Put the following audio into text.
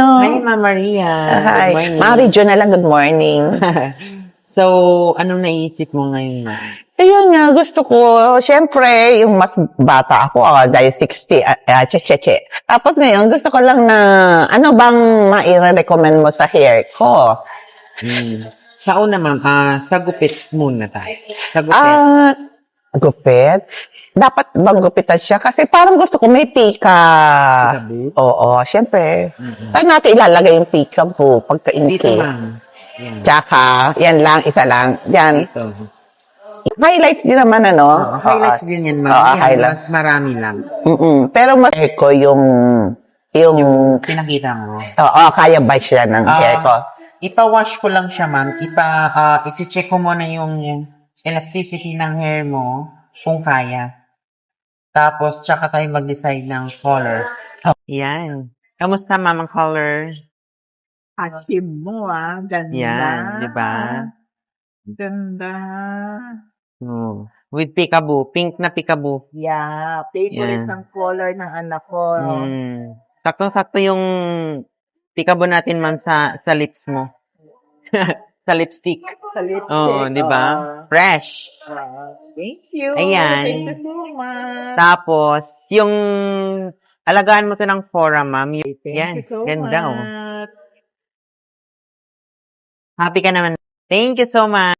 Hi, Ma'am Maria. Good Hi. morning. Mga regional lang, good morning. So, anong naisip mo ngayon, ma'am? Ayun nga, gusto ko, syempre, yung mas bata ako, dahil 60, che. Tapos ngayon, gusto ko lang na, ano bang maire-recommend mo sa hair ko? Sa una, ma'am, sa gupit muna tayo. Sa gupit. Gupit? Dapat bang gupitan siya? Kasi parang gusto ko may pika. Pikaboo? Oo, syempre. Saan natin ilalagay yung pika po Dito, pagka-inki? ma'am. Yan. Tsaka, yan lang, isa lang. Yan. Dito. Highlights din naman, ano? Highlights din yan, ma'am. Oo, Yan, highlights. mas marami lang. Pero mas eco yung Pinakita mo. oo, kaya ba siya ng eco? Ipa-wash ko lang siya, ma'am. I-check ko muna yung elasticity ng hair mo, kung kaya. Tapos, tsaka tayo mag-decide ng color. Yan. Kamusta, ma'am, ang color? Achieve mo, ganda. Yan, di ba? Ganda. Oh. With peekaboo. Pink na peekaboo. Yeah, favorite Yeah. ng color ng anak ko. Saktong-sakto yung peekaboo natin, ma'am, sa lips mo. Sa lipstick. Sa lipstick. Oo, di ba? Fresh. Thank you. Ayan. Thank you so much. Tapos, yung alagaan mo to ng fora, ma'am. Thank Yan, you so ganda, oh. much. Happy ka naman. Thank you so much.